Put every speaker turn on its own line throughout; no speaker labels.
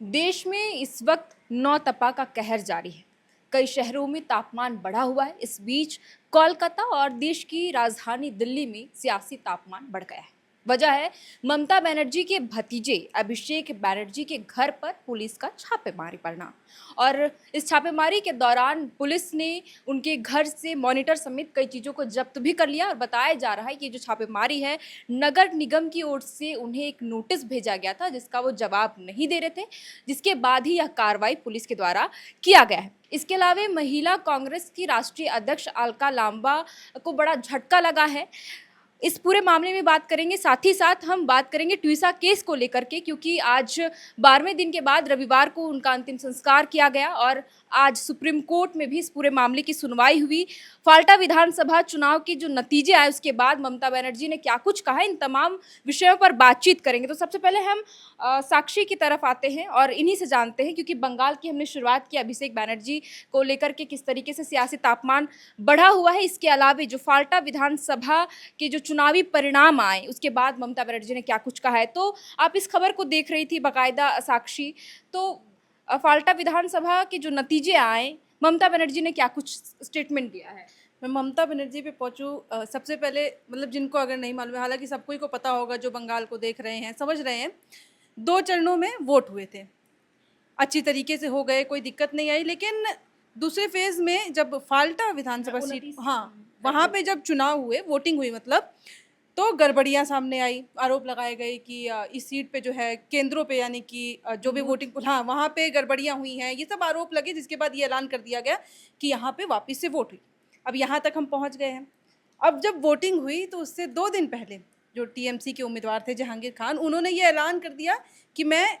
देश में इस वक्त नौतपा का कहर जारी है। कई शहरों में तापमान बढ़ा हुआ है। इस बीच कोलकाता और देश की राजधानी दिल्ली में सियासी तापमान बढ़ गया है। वजह है ममता बनर्जी के भतीजे अभिषेक बनर्जी के घर पर पुलिस का छापेमारी पड़ना। और इस छापेमारी के दौरान पुलिस ने उनके घर से मॉनिटर समेत कई चीज़ों को जब्त भी कर लिया। और बताया जा रहा है कि जो छापेमारी है, नगर निगम की ओर से उन्हें एक नोटिस भेजा गया था जिसका वो जवाब नहीं दे रहे थे, जिसके बाद ही यह कार्रवाई पुलिस के द्वारा किया गया है। इसके अलावा महिला कांग्रेस की राष्ट्रीय अध्यक्ष अलका लांबा को बड़ा झटका लगा है। इस पूरे मामले में बात करेंगे, साथ ही साथ हम बात करेंगे ट्वीसा केस को लेकर के, क्योंकि आज 12वें दिन के बाद रविवार को उनका अंतिम संस्कार किया गया और आज सुप्रीम कोर्ट में भी इस पूरे मामले की सुनवाई हुई। फाल्टा विधानसभा चुनाव के जो नतीजे आए उसके बाद ममता बनर्जी ने क्या कुछ कहा, इन तमाम विषयों पर बातचीत करेंगे। तो सबसे पहले हम साक्षी की तरफ आते हैं और इन्हीं से जानते हैं, क्योंकि बंगाल की हमने शुरुआत की अभिषेक बनर्जी को लेकर के किस तरीके से सियासी तापमान बढ़ा हुआ है। इसके अलावा जो फाल्टा विधानसभा के जो चुनावी परिणाम आए उसके बाद ममता बनर्जी ने क्या कुछ कहा है। तो आप इस खबर को देख रही थी बाकायदा साक्षी, तो फाल्टा विधानसभा के जो नतीजे आए, ममता बनर्जी ने क्या कुछ स्टेटमेंट दिया है।
मैं ममता बनर्जी पे पहुंचूं, सबसे पहले मतलब जिनको अगर नहीं मालूम है, हालांकि सबको ही को पता होगा, जो बंगाल को देख रहे हैं समझ रहे हैं, 2 चरणों में वोट हुए थे, अच्छी तरीके से हो गए, कोई दिक्कत नहीं आई। लेकिन दूसरे फेज में जब फाल्टा विधानसभा सीट, हाँ, वहाँ पे जब चुनाव हुए, वोटिंग हुई मतलब, तो गड़बड़ियाँ सामने आई। आरोप लगाए गए कि इस सीट पे जो है केंद्रों पे, यानी कि जो भी वोटिंग, हाँ, वहाँ पे गड़बड़ियाँ हुई हैं, ये सब आरोप लगे, जिसके बाद ये ऐलान कर दिया गया कि यहाँ पे वापस से वोट हुई। अब यहाँ तक हम पहुँच गए हैं। अब जब वोटिंग हुई तो उससे 2 दिन पहले जो टीएमसी के उम्मीदवार थे जहांगीर खान, उन्होंने ये ऐलान कर दिया कि मैं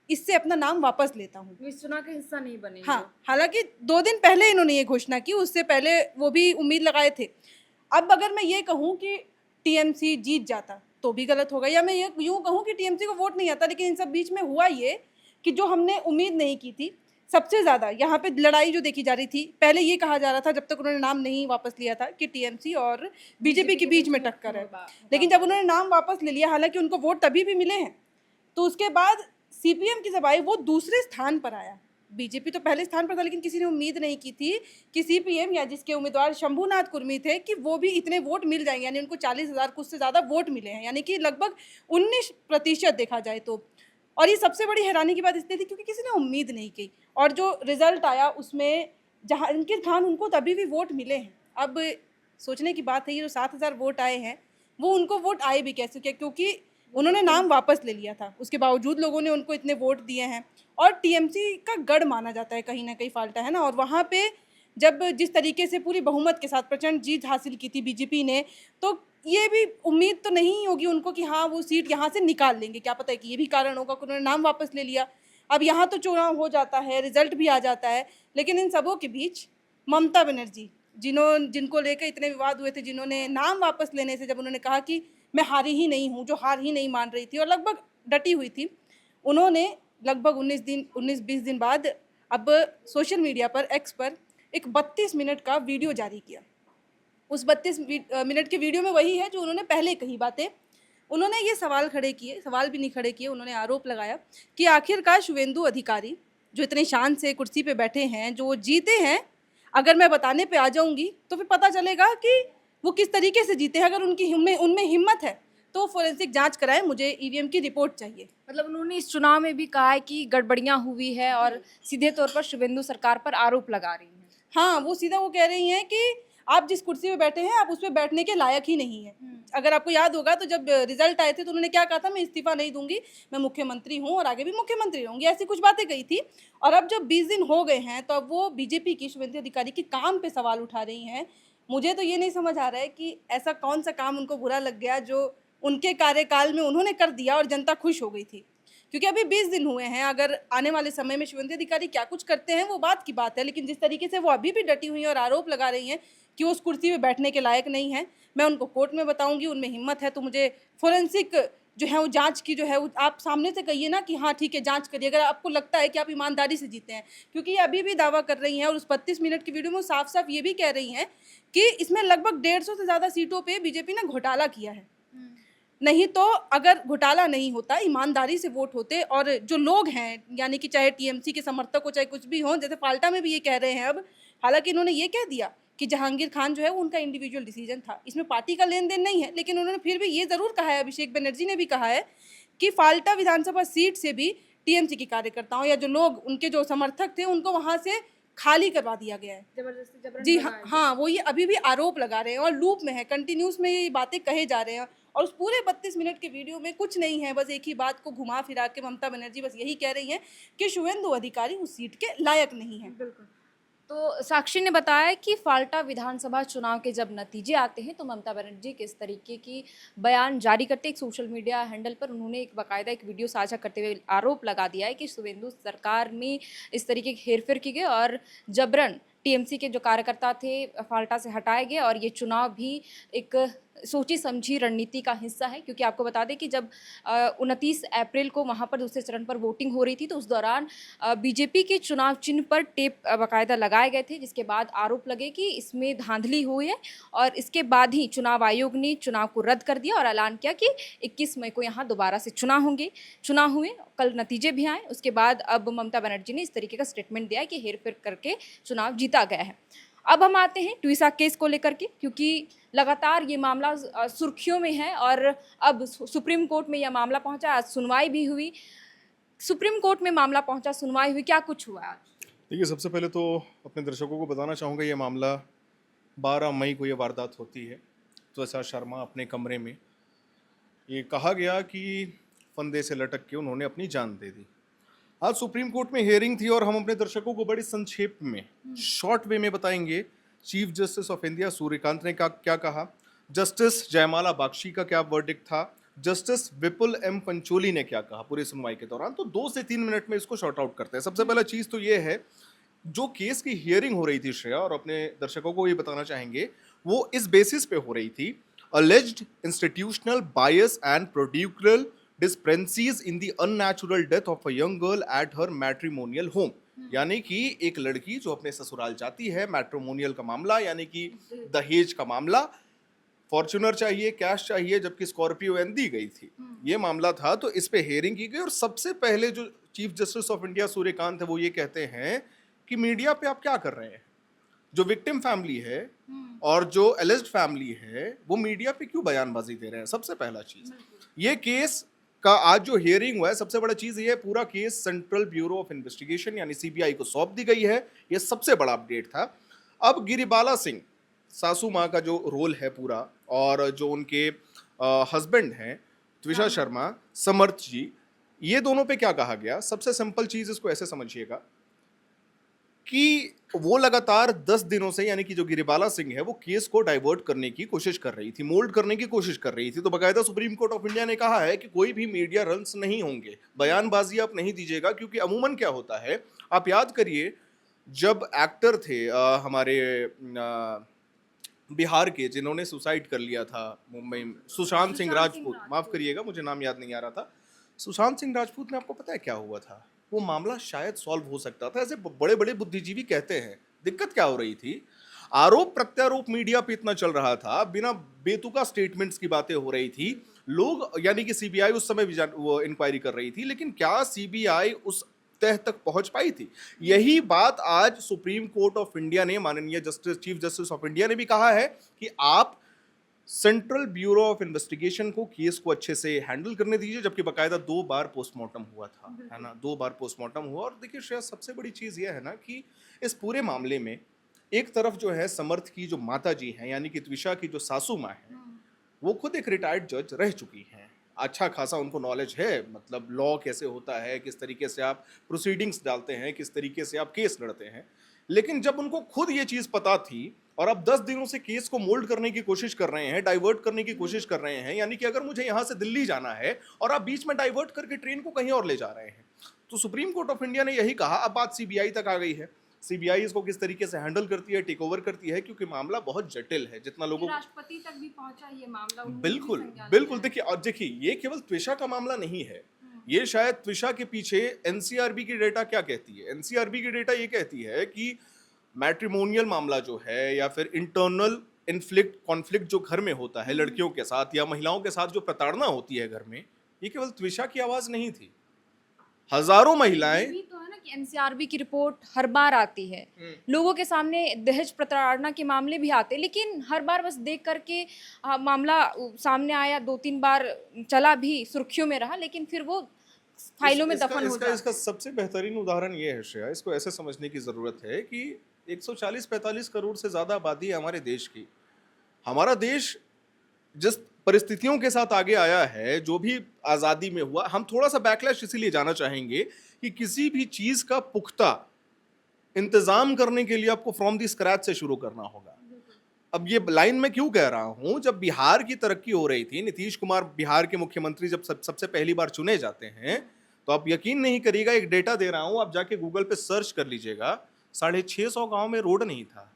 इससे अपना नाम वापस लेता हूँ,
इस चुनाव का हिस्सा नहीं बनेंगे।
हाँ, हालांकि 2 दिन पहले इन्होंने ये घोषणा की, उससे पहले वो भी उम्मीद लगाए थे। अब अगर मैं ये कहूँ कि टीएमसी जीत जाता तो भी गलत होगा, या मैं ये यूँ कहूँ कि टीएमसी को वोट नहीं आता। लेकिन इन सब बीच में हुआ ये कि जो हमने उम्मीद नहीं की थी, सबसे ज़्यादा यहाँ पे लड़ाई जो देखी जा रही थी, पहले ये कहा जा रहा था जब तक उन्होंने नाम नहीं वापस लिया था कि टीएमसी और बीजेपी के बीच में टक्कर है। लेकिन जब उन्होंने नाम वापस ले लिया, हालांकि उनको वोट तभी भी मिले हैं, तो उसके बाद सीपीएम की जब आई वो दूसरे स्थान पर आया। बीजेपी तो पहले स्थान पर था, लेकिन किसी ने उम्मीद नहीं की थी कि सीपीएम, या जिसके उम्मीदवार शंभूनाथ कुर्मी थे, कि वो भी इतने वोट मिल जाएंगे। यानी उनको 40,000 कुछ से ज़्यादा वोट मिले हैं, यानी कि लगभग 19% देखा जाए तो। और ये सबसे बड़ी हैरानी की बात इसलिए थी क्योंकि किसी ने उम्मीद नहीं की। और जो रिजल्ट आया उसमें जहांगीर खान, उनको तभी भी वोट मिले हैं। अब सोचने की बात है, ये जो 7,000 वोट आए हैं, वो उनको वोट आए भी कैसे, क्योंकि उन्होंने नाम वापस ले लिया था, उसके बावजूद लोगों ने उनको इतने वोट दिए हैं। और टीएमसी का गढ़ माना जाता है कहीं ना कहीं फाल्टा, है ना। और वहाँ पे जब जिस तरीके से पूरी बहुमत के साथ प्रचंड जीत हासिल की थी बीजेपी ने, तो ये भी उम्मीद तो नहीं होगी उनको कि हाँ वो सीट यहाँ से निकाल लेंगे। क्या पता है कि ये भी कारण होगा कि उन्होंने नाम वापस ले लिया। अब यहाँ तो चुनाव हो जाता है, रिजल्ट भी आ जाता है, लेकिन इन सबों के बीच ममता बनर्जी, जिनको लेकर इतने विवाद हुए थे, जिन्होंने नाम वापस लेने से, जब उन्होंने कहा कि मैं हारी ही नहीं हूँ, जो हार ही नहीं मान रही थी और लगभग डटी हुई थी, उन्होंने लगभग 19-20 दिन बाद अब सोशल मीडिया पर, एक्स पर, एक 32 मिनट का वीडियो जारी किया। उस 32 मिनट के वीडियो में वही है जो उन्होंने पहले कही बातें। उन्होंने ये सवाल खड़े किए, सवाल भी नहीं खड़े किए, उन्होंने आरोप लगाया कि आखिरकार शुवेंदु अधिकारी जो इतने शान से कुर्सी पे बैठे हैं, जो जीते हैं, अगर मैं बताने पे आ जाऊंगी तो फिर पता चलेगा कि वो किस तरीके से जीते हैं। अगर उनकी उनमें हिम्मत है तो फोरेंसिक जांच कराएं, मुझे ईवीएम की रिपोर्ट चाहिए।
मतलब उन्होंने इस चुनाव में भी कहा है कि गड़बड़ियां हुई है और सीधे तौर पर शुभेंदु सरकार पर आरोप लगा रही हैं।
हाँ, वो सीधा वो कह रही हैं कि आप जिस कुर्सी पे बैठे हैं, आप उस पे बैठने के लायक ही नहीं है। अगर आपको याद होगा तो जब रिजल्ट आए थे तो उन्होंने क्या कहा था, मैं इस्तीफा नहीं दूंगी, मैं मुख्यमंत्री हूँ और आगे भी मुख्यमंत्री रहूंगी, ऐसी कुछ बातें कही थी। और अब जब 20 दिन हो गए हैं तो अब वो बीजेपी की शुभेंदु अधिकारी के काम पे सवाल उठा रही हैं। मुझे तो ये नहीं समझ आ रहा है कि ऐसा कौन सा काम उनको बुरा लग गया जो उनके कार्यकाल में उन्होंने कर दिया और जनता खुश हो गई थी। क्योंकि अभी 20 दिन हुए हैं, अगर आने वाले समय में शुभेंदु अधिकारी क्या कुछ करते हैं वो बात की बात है, लेकिन जिस तरीके से वो अभी भी डटी हुई हैं और आरोप लगा रही हैं कि वो उस कुर्सी पे बैठने के लायक नहीं है, मैं उनको कोर्ट में बताऊंगी, उनमें हिम्मत है तो मुझे फोरेंसिक जो है वो जांच की जो है वो आप सामने से कहिए ना कि हाँ ठीक है, जांच करिए, अगर आपको लगता है कि आप ईमानदारी से जीते हैं। क्योंकि ये अभी भी दावा कर रही हैं और उस 32 मिनट की वीडियो में साफ साफ ये भी कह रही हैं कि इसमें लगभग 150 से ज़्यादा सीटों पर बीजेपी ने घोटाला किया है। नहीं तो अगर घोटाला नहीं होता, ईमानदारी से वोट होते और जो लोग हैं यानी कि चाहे टीएमसी के समर्थक हो चाहे कुछ भी हो, जैसे फाल्टा में भी ये कह रहे हैं अब, हालांकि इन्होंने ये कह दिया कि जहांगीर खान जो है वो उनका इंडिविजुअल डिसीजन था, इसमें पार्टी का लेन देन नहीं है, लेकिन उन्होंने फिर भी ये ज़रूर कहा है, अभिषेक बनर्जी ने भी कहा है कि फाल्टा विधानसभा सीट से भी टीएमसी के कार्यकर्ताओं या जो लोग उनके जो समर्थक थे उनको वहाँ से खाली करवा दिया गया है
जबरदस्ती
जी हाँ, वो ये अभी भी आरोप लगा रहे हैं और लूप में है, कंटिन्यूस में ये बातें कहे जा रहे हैं और उस पूरे 32 मिनट के वीडियो में कुछ नहीं है, बस एक ही बात को घुमा फिरा के ममता बनर्जी बस यही कह रही हैं कि शुभेंदु अधिकारी उस सीट के लायक नहीं है।
बिल्कुल। तो साक्षी ने बताया कि फाल्टा विधानसभा चुनाव के जब नतीजे आते हैं तो ममता बनर्जी किस तरीके की बयान जारी करते एक सोशल मीडिया हैंडल पर उन्होंने एक बाकायदा एक वीडियो साझा करते हुए आरोप लगा दिया है कि शुभेंदु सरकार में इस तरीके की हेरफेर की गई और जबरन टीएमसी के जो कार्यकर्ता थे फाल्टा से हटाए गए और ये चुनाव भी एक सोची समझी रणनीति का हिस्सा है, क्योंकि आपको बता दें कि जब 29 अप्रैल को वहाँ पर दूसरे चरण पर वोटिंग हो रही थी तो उस दौरान बीजेपी के चुनाव चिन्ह पर टेप बाकायदा लगाए गए थे, जिसके बाद आरोप लगे कि इसमें धांधली हुई है और इसके बाद ही चुनाव आयोग ने चुनाव को रद्द कर दिया और ऐलान किया कि 21 मई को यहाँ दोबारा से चुनाव हुए, कल नतीजे भी आए। उसके बाद अब ममता बनर्जी ने इस तरीके का स्टेटमेंट दिया है कि हेरफेर करके चुनाव जीता गया है। अब हम आते हैं ट्वीसा केस को लेकर के, क्योंकि लगातार ये मामला सुर्खियों में है और अब सुप्रीम कोर्ट में यह मामला पहुंचा, आज सुनवाई भी हुई, सुप्रीम कोर्ट में मामला पहुंचा, सुनवाई हुई, क्या कुछ हुआ आज?
देखिए, सबसे पहले तो अपने दर्शकों को बताना चाहूँगा, ये मामला 12 मई को ये वारदात होती है। त्वचा शर्मा अपने कमरे में, ये कहा गया कि फंदे से लटक के उन्होंने अपनी जान दे दी। आज सुप्रीम कोर्ट में हियरिंग थी और हम अपने दर्शकों को बड़ी संक्षेप में शॉर्ट वे में बताएंगे chief justice of India Suryakant ने क्या कहा, जस्टिस जयमाला बागची का क्या वर्डिक्ट था, जस्टिस विपुल एम पंचोली ने क्या कहा पूरी सुनवाई के दौरान। तो 2 से 3 मिनट में इसको शॉर्ट आउट करते हैं। सबसे पहला चीज तो ये है, जो केस की हियरिंग हो रही थी श्रेया, और अपने दर्शकों को ये बताना चाहेंगे, वो इस बेसिस पे हो रही थी, alleged institutional bias and procedural discrepancies in the unnatural death of a young girl at her matrimonial home। यानी कि एक लड़की जो अपने ससुराल जाती है, मैट्रिमोनियल का मामला यानी कि दहेज का मामला, फॉर्च्यूनर चाहिए, कैश चाहिए, जबकि स्कॉर्पियो एन दी गई थी, ये मामला था। तो इस पे हियरिंग की गई और सबसे पहले जो chief justice of India Suryakant है वो ये कहते हैं कि मीडिया पे आप क्या कर रहे हैं, जो विक्टिम फैमिली है और जो एलिज्ड फैमिली है वो मीडिया पे क्यों बयानबाजी दे रहे हैं। सबसे पहला चीज, ये केस का आज जो हियरिंग हुआ है, सबसे बड़ा चीज ये, पूरा case central bureau of investigation यानी सीबीआई को सौंप दी गई है, ये सबसे बड़ा अपडेट था। अब गिरिबाला सिंह, सासू माँ का जो रोल है पूरा, और जो उनके हस्बैंड हैं त्विषा शर्मा, समर्थ जी, ये दोनों पे क्या कहा गया। सबसे सिंपल चीज इसको ऐसे समझिएगा कि वो लगातार 10 दिनों से, यानी कि जो गिरिबाला सिंह है, वो केस को डाइवर्ट करने की कोशिश कर रही थी, मोल्ड करने की कोशिश कर रही थी। तो बाकायदा सुप्रीम कोर्ट ऑफ इंडिया ने कहा है कि कोई भी मीडिया रन्स नहीं होंगे, बयानबाजी आप नहीं दीजिएगा, क्योंकि अमूमन क्या होता है, आप याद करिए, जब एक्टर थे हमारे बिहार के, जिन्होंने सुसाइड कर लिया था मुंबई में, सुशांत सिंह राजपूत, माफ करिएगा मुझे नाम याद नहीं आ रहा था, सुशांत सिंह राजपूत में आपको पता है क्या हुआ था, वो मामला शायद सॉल्व हो सकता था, ऐसे बड़े बड़े बुद्धिजीवी कहते हैं। दिक्कत क्या हो रही थी, आरोप प्रत्यारोप मीडिया पे इतना चल रहा था, बिना बेतुका स्टेटमेंट्स की बातें हो रही थी, लोग, यानी कि सीबीआई उस समय भी वो इंक्वायरी कर रही थी, लेकिन क्या सीबीआई उस तह तक पहुंच पाई थी। यही बात आज सुप्रीम कोर्ट ऑफ इंडिया ने, माननीय justice, chief justice of India ने भी कहा है कि आप सेंट्रल ब्यूरो ऑफ इन्वेस्टिगेशन को केस को अच्छे से हैंडल करने दीजिए, जबकि बाकायदा 2 बार पोस्टमार्टम हुआ था, है ना, 2 बार पोस्टमार्टम हुआ। और देखिए श्रेया, सबसे बड़ी चीज यह है ना कि इस पूरे मामले में एक तरफ जो है समर्थ की जो माता जी हैं, यानी कि त्विषा की जो सासू माँ है, वो खुद एक रिटायर्ड जज रह चुकी हैं, अच्छा खासा उनको नॉलेज है, मतलब लॉ कैसे होता है, किस तरीके से आप प्रोसीडिंग्स डालते हैं, किस तरीके से आप केस लड़ते हैं। लेकिन जब उनको खुद ये चीज पता थी और अब 10 दिनों से केस को मोल्ड करने की कोशिश कर रहे हैं, डाइवर्ट करने की कोशिश कर रहे हैं, यानी कि अगर मुझे यहां से दिल्ली जाना है और आप बीच में डाइवर्ट करके ट्रेन को कहीं और ले जा रहे हैं, तो सुप्रीम कोर्ट ऑफ इंडिया ने यही कहा। अब बात सीबीआई तक आ गई है, सीबीआई इसको किस तरीके से हैंडल करती है, टेक ओवर करती है, क्योंकि मामला बहुत जटिल है, जितना लोगों,
राष्ट्रपति तक भी पहुंचा ये मामला,
बिल्कुल बिल्कुल। देखिए, और देखिए, ये केवल त्विषा का मामला नहीं है, ये शायद त्विषा के पीछे एनसीआरबी की डेटा क्या कहती है, एनसीआरबी की डेटा ये कहती है कि मैट्रिमोनियल मामला जो है, या फिर इंटरनल कॉन्फ्लिक्ट जो घर में होता है लड़कियों के साथ या महिलाओं के साथ जो प्रताड़ना होती है घर में, ये केवल त्विषा की आवाज नहीं थी। हजारों महिलाएं,
यही तो है ना कि एनसीआरबी की रिपोर्ट हर बार आती है, लोगों के सामने दहेज प्रताड़ना के मामले भी आते हैं, लेकिन हर बार बस देख करके मामला सामने आया, 2-3 बार चला भी, सुर्खियों में रहा, लेकिन फिर वो फाइलों में दफन हो जाता
इसका सबसे बेहतरीन उदाहरण ये है श्रेया, इसको ऐसे समझने की जरूरत है कि 140-45 करोड़ से ज्यादा आबादी है हमारे देश की। हमारा देश जिस परिस्थितियों के साथ आगे आया है, जो भी आज़ादी में हुआ, हम थोड़ा सा बैकलैश इसीलिए जाना चाहेंगे कि किसी भी चीज़ का पुख्ता इंतज़ाम करने के लिए आपको फ्रॉम दी स्क्रैच से शुरू करना होगा। अब ये लाइन मैं क्यों कह रहा हूँ, जब बिहार की तरक्की हो रही थी, नीतीश कुमार बिहार के मुख्यमंत्री जब सबसे पहली बार चुने जाते हैं, तो आप यकीन नहीं करिएगा, एक डेटा दे रहा हूँ, आप जाके गूगल पे सर्च कर लीजिएगा, 650 गाँव में रोड नहीं था।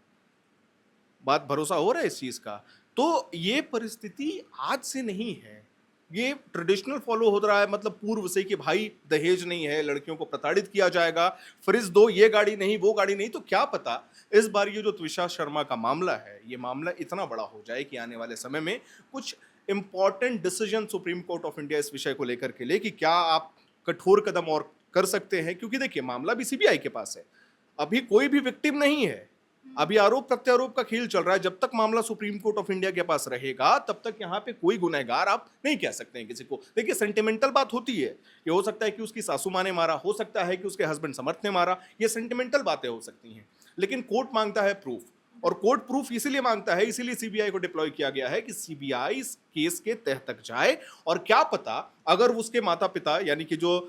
बात भरोसा हो रहा है इस चीज़ का? तो ये परिस्थिति आज से नहीं है, ये ट्रेडिशनल फॉलो हो रहा है, मतलब पूर्व से, कि भाई दहेज नहीं है, लड़कियों को प्रताड़ित किया जाएगा, फ्रिज दो, ये गाड़ी नहीं, वो गाड़ी नहीं। तो क्या पता इस बार ये जो त्विषा शर्मा का मामला है, ये मामला इतना बड़ा हो जाए कि आने वाले समय में कुछ important decision supreme court of India इस विषय को लेकर के ले कि क्या आप कठोर कदम और कर सकते हैं। क्योंकि देखिए, मामला भी सीबीआई के पास है, अभी कोई भी विक्टिम नहीं है, अभी आरोप प्रत्यारोप का खेल चल रहा है। जब तक मामला सुप्रीम कोर्ट ऑफ इंडिया के पास रहेगा, तब तक यहाँ पे कोई गुनहगार आप नहीं कह सकते हैं किसी को। देखिए, सेंटिमेंटल बात होती है कि हो सकता है कि उसकी सासू माँ ने मारा, हो सकता है कि उसके हस्बैंड समर्थ ने मारा, ये सेंटिमेंटल बातें हो सकती हैं, लेकिन कोर्ट मांगता है प्रूफ, और कोर्ट प्रूफ इसीलिए मांगता है, इसीलिए सीबीआई को डिप्लॉय किया गया है कि सीबीआई इस केस के तह तक जाए, और क्या पता अगर उसके माता पिता यानी कि जो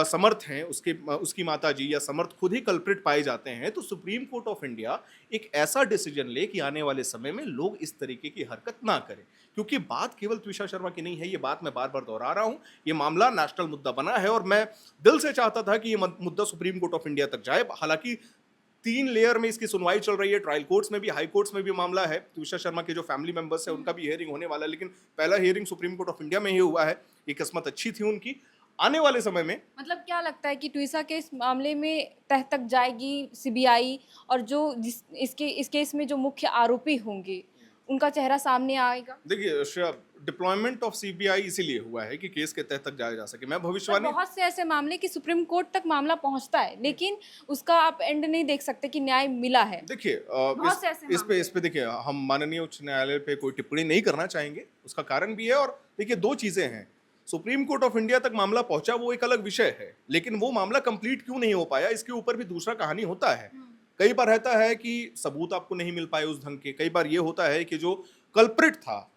समर्थ हैं, उसकी माता जी या समर्थ खुद ही कल्प्रिट पाए जाते हैं, तो सुप्रीम कोर्ट ऑफ इंडिया एक ऐसा डिसीजन ले कि आने वाले समय में लोग इस तरीके की हरकत ना करें। क्योंकि बात केवल त्विषा शर्मा की नहीं है, ये बात मैं बार बार दोहरा रहा हूं, ये मामला नेशनल मुद्दा बना है, और मैं दिल से चाहता था कि ये मुद्दा सुप्रीम कोर्ट ऑफ इंडिया तक जाए। हालांकि 3 लेयर में इसकी सुनवाई चल रही है, ट्रायल कोर्ट्स में भी, हाई कोर्ट्स में भी मामला है। त्विषा शर्मा के जो फैमिली मेंबर्स हैं, उनका भी हियरिंग होने वाला है, लेकिन पहला hearing supreme court of India में ही हुआ है। ये किस्मत अच्छी थी उनकी। आने वाले समय में
मतलब क्या लगता है कि त्विषा के इस मामले में तह तक जाएगी सीबीआई, और जो इस केस में जो मुख्य आरोपी होंगे उनका चेहरा सामने आएगा?
देखिए श्रेया, डिप्लॉयमेंट ऑफ सीबीआई इसीलिए हुआ है कि केस के तह तक जाया जा सके। मैं भविष्यवाणी,
बहुत से ऐसे मामले कि सुप्रीम कोर्ट तक मामला पहुंचता है, लेकिन उसका आप एंड नहीं देख सकते कि न्याय मिला है।
देखिए इस पे देखिए, हम माननीय उच्च न्यायालय पे कोई टिप्पणी नहीं करना चाहेंगे, उसका कारण भी है। और देखिए, 2 चीजें हैं, सुप्रीम कोर्ट ऑफ इंडिया तक मामला पहुंचा, वो एक अलग विषय है, लेकिन वो मामला कंप्लीट क्यों नहीं हो पाया, इसके ऊपर भी दूसरा कहानी होता है। कई बार रहता है कि सबूत आपको नहीं मिल पाए उस ढंग के, कई बार ये होता है कि जो कल्प्रिट था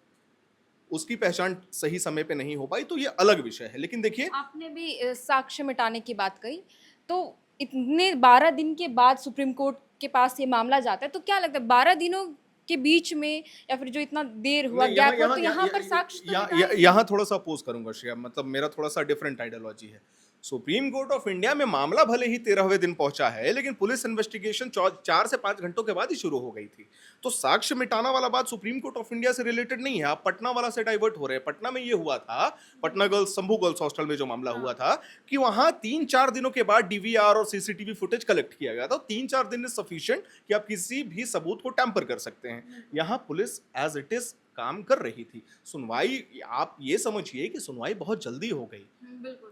उसकी पहचान सही समय पे नहीं हो पाई, तो ये अलग विषय है। लेकिन देखिए,
आपने भी साक्ष्य मिटाने की बात कही, तो इतने 12 दिन के बाद सुप्रीम कोर्ट के पास ये मामला जाता है, तो क्या लगता है 12 दिनों के बीच में या फिर जो इतना देर हुआ गैप हुआ, तो यहाँ पर साक्ष्य
यहाँ थोड़ा सा अपोज करूंगा श्रेया, मतलब मेरा थोड़ा सा डिफरेंट आइडियोलॉजी है। सुप्रीम कोर्ट ऑफ इंडिया में मामला भले ही 13वें दिन पहुंचा है, लेकिन पुलिस इन्वेस्टिगेशन 4 से 5 घंटों के बाद ही शुरू हो गई थी। तो साक्ष्य मिटाना वाला बात सुप्रीम कोर्ट ऑफ इंडिया से रिलेटेड नहीं है, आप पटना वाला से डाइवर्ट हो रहे हैं। पटना में ये हुआ था, Patna girls, Shambhu girls hostel में जो मामला हुआ था, कि वहां 3-4 दिनों के बाद डीवीआर और सीसीटीवी फुटेज कलेक्ट किया गया था। 3-4 दिन इज सफिशिएंट कि आप किसी भी सबूत को टैंपर कर सकते हैं। यहाँ पुलिस एज इट इज काम कर रही थी। सुनवाई, आप ये समझिए कि सुनवाई बहुत जल्दी हो गई।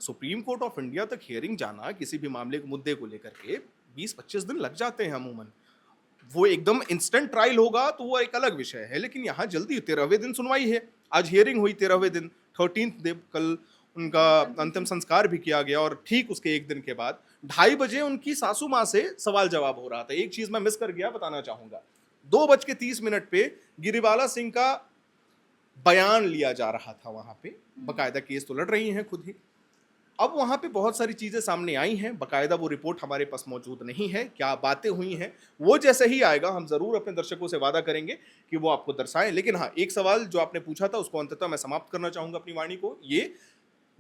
सुप्रीम कोर्ट ऑफ इंडिया तक हियरिंग जाना किसी भी मामले के मुद्दे को लेकर के 20-25 दिन लग जाते हैं अमूमन। वो एकदम इंस्टेंट ट्रायल होगा तो वो एक अलग विषय है, लेकिन यहाँ जल्दी 13वें दिन सुनवाई है। आज हियरिंग हुई 13वें दिन, 13th डे, कल उनका अंतिम संस्कार भी किया गया, और ठीक उसके 1 दिन के बाद 2:30 बजे उनकी सासू माँ से सवाल जवाब हो रहा था। एक चीज मैं मिस कर गया, बताना चाहूंगा, 2:30 पे गिरिबाला सिंह का बयान लिया जा रहा था वहां पे। बकायदा केस तो लड़ रही हैं खुद ही। अब वहां पे बहुत सारी चीजें सामने आई हैं, बकायदा वो रिपोर्ट हमारे पास मौजूद नहीं है, क्या बातें हुई हैं, वो जैसे ही आएगा हम जरूर अपने दर्शकों से वादा करेंगे कि वो आपको दर्शाएं। लेकिन हाँ, एक सवाल जो आपने पूछा था उसको अंततः मैं समाप्त करना चाहूंगा अपनी वाणी को। ये,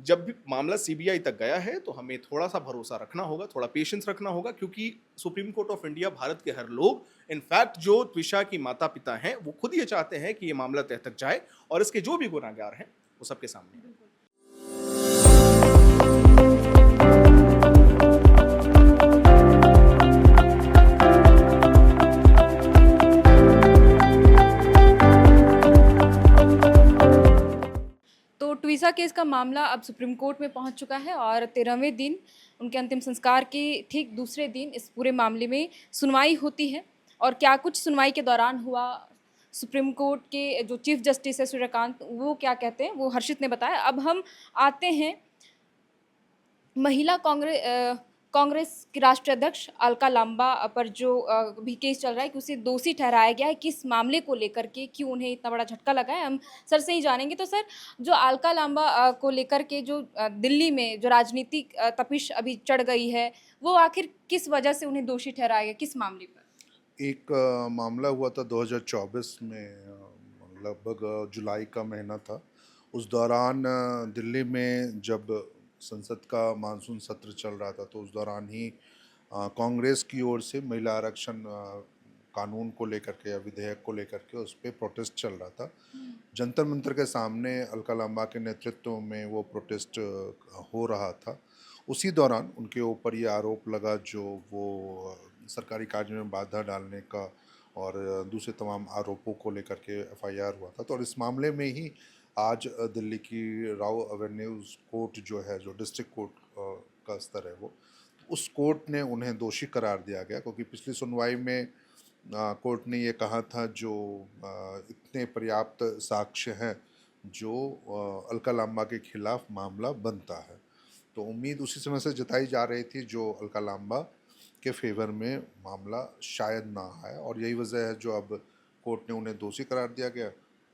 जब भी मामला सीबीआई तक गया है तो हमें थोड़ा सा भरोसा रखना होगा, थोड़ा पेशेंस रखना होगा, क्योंकि supreme court of India, Bharat के हर लोग, इनफैक्ट जो त्विषा की माता पिता हैं, वो खुद ये चाहते हैं कि ये मामला तह तक जाए और इसके जो भी गुनाहगार हैं वो सबके सामने आए।
केस का मामला अब सुप्रीम कोर्ट में पहुंच चुका है और 13वें दिन उनके अंतिम संस्कार के ठीक दूसरे दिन इस पूरे मामले में सुनवाई होती है। और क्या कुछ सुनवाई के दौरान हुआ, सुप्रीम कोर्ट के जो चीफ जस्टिस है सूर्यकांत, वो क्या कहते हैं, वो हर्षित ने बताया। अब हम आते हैं महिला कांग्रेस की राष्ट्रीय अध्यक्ष अलका लांबा पर जो भी केस चल रहा है कि उसे दोषी ठहराया गया है, किस मामले को लेकर के, क्यों उन्हें इतना बड़ा झटका लगा है, हम सर से ही जानेंगे। तो सर, जो अलका लांबा को लेकर के जो दिल्ली में जो राजनीतिक तपिश अभी चढ़ गई है, वो आखिर किस वजह से उन्हें दोषी ठहराया गया, किस मामले पर?
एक मामला हुआ था 2024 में, लगभग जुलाई का महीना था। उस दौरान दिल्ली में जब संसद का मानसून सत्र चल रहा था तो उस दौरान ही कांग्रेस की ओर से महिला आरक्षण कानून को लेकर के या विधेयक को लेकर के उस पर प्रोटेस्ट चल रहा था। जंतर मंतर के सामने अलका लांबा के नेतृत्व में वो प्रोटेस्ट हो रहा था। उसी दौरान उनके ऊपर ये आरोप लगा जो वो सरकारी कार्य में बाधा डालने का और दूसरे तमाम आरोपों को लेकर के एफआईआर हुआ था। तो और इस मामले में ही आज दिल्ली की राव एवेन्यूज कोर्ट जो है, जो डिस्ट्रिक्ट कोर्ट का स्तर है, वो उस कोर्ट ने उन्हें दोषी करार दिया गया, क्योंकि पिछली सुनवाई में कोर्ट ने ये कहा था जो इतने पर्याप्त साक्ष्य हैं जो अलका लांबा के खिलाफ मामला बनता है। तो उम्मीद उसी समय से जताई जा रही थी जो अलका लांबा के फेवर में मामला शायद ना आए, और यही वजह है जो अब कोर्ट ने उन्हें दोषी करार दिया गया।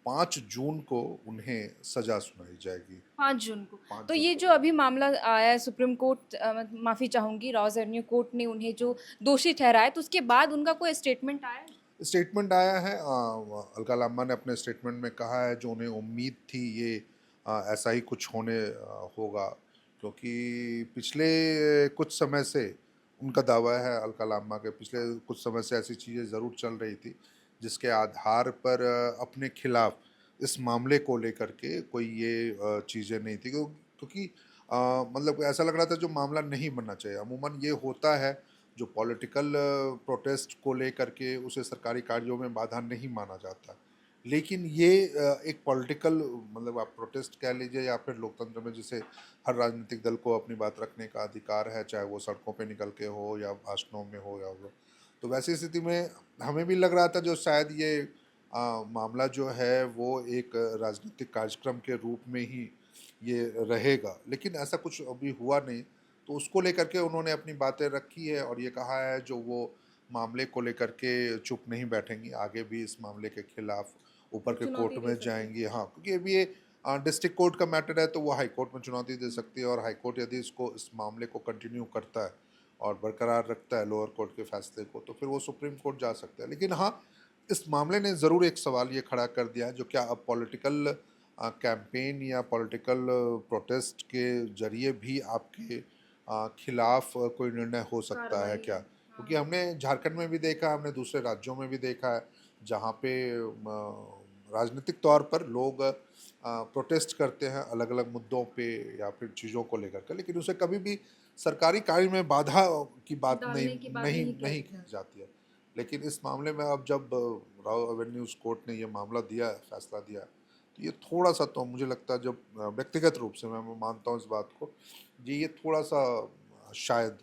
5 जून को उन्हें सजा सुनाई जाएगी।
5 जून को।
5
तो
जून
ये
को।
जो अभी मामला आया है सुप्रीम कोर्ट, माफ़ी चाहूँगी, रॉज एवेन्यू कोर्ट ने उन्हें जो दोषी ठहराया, तो उसके बाद उनका कोई स्टेटमेंट आया?
स्टेटमेंट आया है। अलका लांबा ने अपने स्टेटमेंट में कहा है जो उन्हें उम्मीद थी ये ऐसा ही कुछ होने होगा, क्योंकि पिछले कुछ समय से उनका दावा है, अलका लांबा के पिछले कुछ समय से ऐसी चीज़ें ज़रूर चल रही थी जिसके आधार पर अपने खिलाफ इस मामले को लेकर के कोई ये चीज़ें नहीं थी, क्योंकि मतलब ऐसा लग रहा था जो मामला नहीं बनना चाहिए। अमूमन ये होता है जो पॉलिटिकल प्रोटेस्ट को लेकर के उसे सरकारी कार्यों में बाधा नहीं माना जाता, लेकिन ये एक पॉलिटिकल, मतलब आप प्रोटेस्ट कह लीजिए या फिर लोकतंत्र में जिसे हर राजनीतिक दल को अपनी बात रखने का अधिकार है, चाहे वो सड़कों पे निकल के हो या भाषणों में हो या हो। तो वैसी स्थिति में हमें भी लग रहा था जो शायद ये मामला जो है वो एक राजनीतिक कार्यक्रम के रूप में ही ये रहेगा, लेकिन ऐसा कुछ अभी हुआ नहीं। तो उसको लेकर के उन्होंने अपनी बातें रखी है और ये कहा है जो वो मामले को लेकर के चुप नहीं बैठेंगी, आगे भी इस मामले के खिलाफ ऊपर के
चुनौती
कोर्ट
दे
में
सकती
जाएंगी। हाँ, क्योंकि अभी ये डिस्ट्रिक्ट कोर्ट का मैटर है तो वो हाई कोर्ट में चुनौती दे सकती है, और हाई कोर्ट यदि इस मामले को कंटिन्यू करता है और बरकरार रखता है लोअर कोर्ट के फैसले को, तो फिर वो सुप्रीम कोर्ट जा सकता है। लेकिन हाँ, इस मामले ने ज़रूर एक सवाल ये खड़ा कर दिया है जो क्या अब पॉलिटिकल कैंपेन या पॉलिटिकल प्रोटेस्ट के जरिए भी आपके खिलाफ कोई निर्णय हो सकता है क्या? क्योंकि हमने झारखंड में भी देखा, हमने दूसरे राज्यों में भी देखा है जहाँ पे राजनीतिक तौर पर लोग प्रोटेस्ट करते हैं अलग अलग मुद्दों पे या फिर चीज़ों को लेकर के, लेकिन उसे कभी भी सरकारी कार्य में बाधा की बात
डालने
नहीं
की बात
नहीं
नहीं
नहीं
कहते हैं।
की जाती है। लेकिन इस मामले में अब जब राव एवेन्यूज कोर्ट ने ये मामला दिया है, फैसला दिया है, तो ये थोड़ा सा, तो मुझे लगता है जब व्यक्तिगत रूप से मैं मानता हूँ इस बात को, ये थोड़ा सा शायद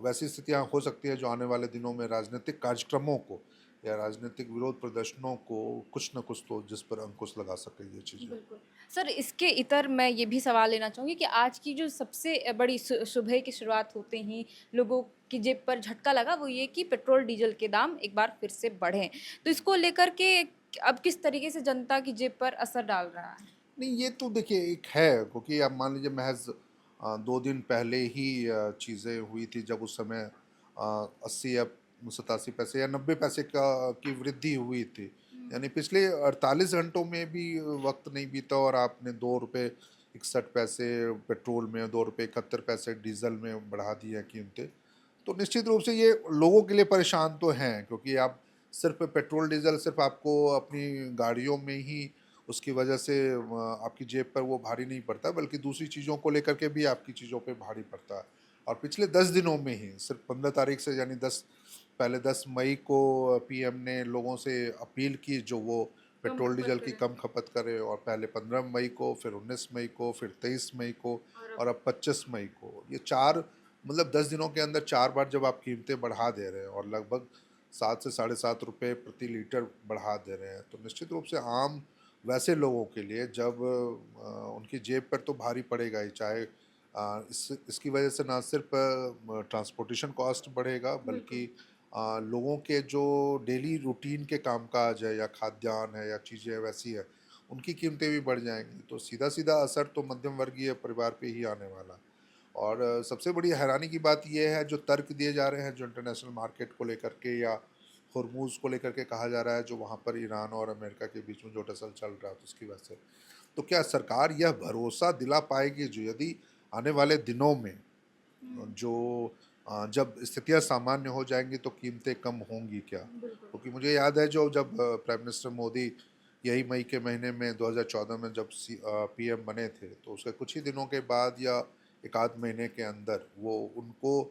वैसी स्थितियाँ हो सकती है जो आने वाले दिनों में राजनीतिक कार्यक्रमों को या राजनीतिक विरोध प्रदर्शनों को कुछ न कुछ तो जिस पर अंकुश लगा सके ये चीज़ें।
बिल्कुल। सर, इसके इतर मैं ये भी सवाल लेना चाहूँगी कि आज की जो सबसे बड़ी सुबह की शुरुआत होते ही लोगों की जेब पर झटका लगा, वो ये कि पेट्रोल डीजल के दाम एक बार फिर से बढ़े। तो इसको लेकर के अब किस तरीके से जनता की जेब पर असर डाल रहा है?
नहीं, ये तो देखिए एक है, क्योंकि आप मान लीजिए महज 2 दिन पहले ही चीज़ें हुई थी जब उस समय 80 या 87 पैसे या 90 पैसे की वृद्धि हुई थी। यानी पिछले 48 घंटों में भी वक्त नहीं बीता और आपने 2 रुपये 61 पैसे पेट्रोल में, 2 रुपये 71 पैसे डीजल में बढ़ा दी है कीमतें। तो निश्चित रूप से ये लोगों के लिए परेशान तो हैं, क्योंकि आप सिर्फ पेट्रोल डीजल सिर्फ आपको अपनी गाड़ियों में ही उसकी वजह से आपकी जेब पर वो भारी नहीं पड़ता, बल्कि दूसरी चीज़ों को लेकर के भी आपकी चीज़ों पे भारी पड़ता है। और पिछले 10 दिनों में ही सिर्फ 15 तारीख से, यानी 10 मई को पीएम ने लोगों से अपील की जो वो पेट्रोल डीजल की कम खपत करें, और पहले 15 मई को, फिर 19 मई को, फिर 23 मई को और अब 25 मई को, ये 4 मतलब 10 दिनों के अंदर 4 बार जब आप कीमतें बढ़ा दे रहे हैं और लगभग 7 से 7.5 रुपये प्रति लीटर बढ़ा दे रहे हैं, तो निश्चित रूप से आम वैसे लोगों के लिए जब उनकी जेब पर तो भारी पड़ेगा ही, चाहे इसकी वजह से ना सिर्फ ट्रांसपोर्टेशन कॉस्ट बढ़ेगा, बल्कि लोगों के जो डेली रूटीन के कामकाज है या खाद्यान्न है या चीज़ें वैसी है, उनकी कीमतें भी बढ़ जाएंगी। तो सीधा सीधा असर तो मध्यम वर्गीय परिवार पे ही आने वाला। और सबसे बड़ी हैरानी की बात यह है, जो तर्क दिए जा रहे हैं, जो इंटरनेशनल मार्केट को लेकर के या हॉर्मूज़ को लेकर के कहा जा रहा है, जो वहाँ पर ईरान और अमेरिका के बीच में जो टसल चल रहा है, तो उसकी वजह से तो क्या सरकार यह भरोसा दिला पाएगी जो यदि आने वाले दिनों में जो जब स्थितियाँ सामान्य हो जाएंगी तो कीमतें कम होंगी क्या? क्योंकि मुझे याद है जब प्राइम मिनिस्टर मोदी यही मई के महीने में 2014 में जब पीएम बने थे, तो उसके कुछ ही दिनों के बाद या एक आध महीने के अंदर वो उनको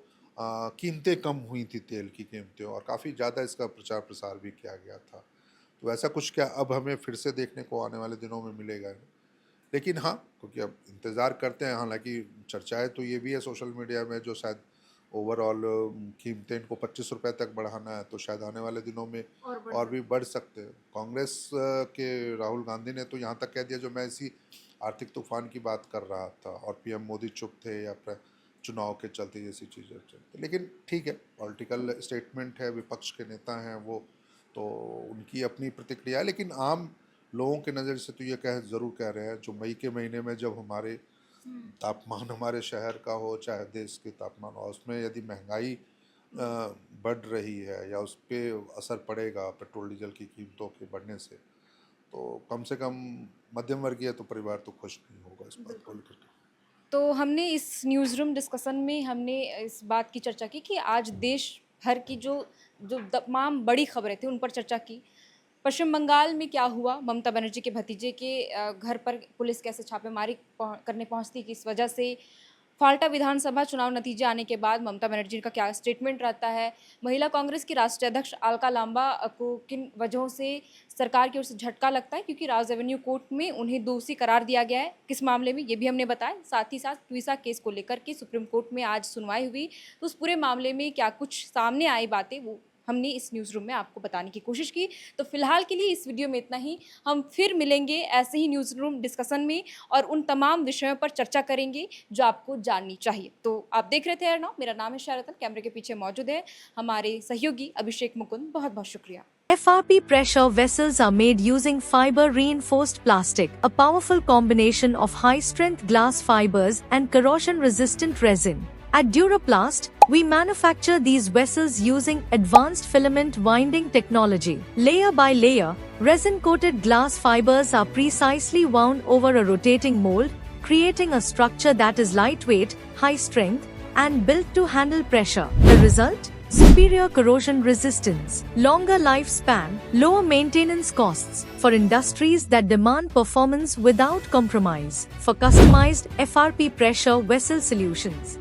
कीमतें कम हुई थी, तेल की कीमतें, और काफ़ी ज़्यादा इसका प्रचार प्रसार भी किया गया था। तो ऐसा कुछ क्या अब हमें फिर से देखने को आने वाले दिनों में मिलेगा? लेकिन हाँ, क्योंकि अब इंतज़ार करते हैं। हालांकि चर्चाएं तो ये भी है सोशल मीडिया में, जो शायद ओवरऑल कीमतें इनको 25 रुपये तक बढ़ाना है, तो शायद आने वाले दिनों में और भी बढ़ सकते हैं। कांग्रेस के राहुल गांधी ने तो यहाँ तक कह दिया, जो मैं इसी आर्थिक तूफान की बात कर रहा था और पीएम मोदी चुप थे या चुनाव के चलते जैसी चीज़ें चलती। लेकिन ठीक है, पॉलिटिकल स्टेटमेंट है, विपक्ष के नेता हैं वो, तो उनकी अपनी प्रतिक्रिया है। लेकिन आम लोगों के नज़र से तो ये ज़रूर कह रहे हैं, जो मई के महीने में जब हमारे तापमान हमारे शहर का हो चाहे देश के तापमान हो, उसमें यदि महंगाई बढ़ रही है या उस पर असर पड़ेगा पेट्रोल डीजल की कीमतों के बढ़ने से, तो कम से कम मध्यम वर्गीय तो परिवार तो खुश नहीं होगा इस बात को लेकर।
तो हमने इस न्यूज़ रूम डिस्कशन में हमने इस बात की चर्चा की कि आज देश भर की जो जो तमाम बड़ी खबरें थी उन पर चर्चा की। पश्चिम बंगाल में क्या हुआ, ममता बनर्जी के भतीजे के घर पर पुलिस कैसे छापेमारी करने पहुंचती, किस वजह से फाल्टा विधानसभा चुनाव नतीजे आने के बाद ममता बनर्जी का क्या स्टेटमेंट रहता है, महिला कांग्रेस की राष्ट्रीय अध्यक्ष अलका लांबा को किन वजहों से सरकार की ओर से झटका लगता है क्योंकि राज एवेन्यू कोर्ट में उन्हें दोषी करार दिया गया है, किस मामले में, ये भी हमने बताया। साथ ही साथ ट्वीसा केस को लेकर के सुप्रीम कोर्ट में आज सुनवाई हुई, तो उस पूरे मामले में क्या कुछ सामने आई बातें, वो हमने इस न्यूज़ रूम में आपको बताने की कोशिश की। तो फिलहाल के लिए इस वीडियो में इतना ही। हम फिर मिलेंगे ऐसे ही न्यूज़ रूम डिस्कशन में और उन तमाम विषयों पर चर्चा करेंगे जो आपको जाननी चाहिए। तो आप देख रहे थे एयर नाउ, मेरा नाम है शारतन, कैमरे के पीछे मौजूद है हमारे सहयोगी अभिषेक मुकुंद। बहुत बहुत शुक्रिया।
FRP pressure vessels are made using fiber reinforced plastic, a powerful combination of high strength glass fibers and corrosion resistant resin. At Duraplast, we manufacture these vessels using advanced filament winding technology. Layer by layer, resin-coated glass fibers are precisely wound over a rotating mold, creating a structure that is lightweight, high strength, and built to handle pressure. The result? Superior corrosion resistance, longer lifespan, lower maintenance costs for industries that demand performance without compromise. For customized FRP pressure vessel solutions,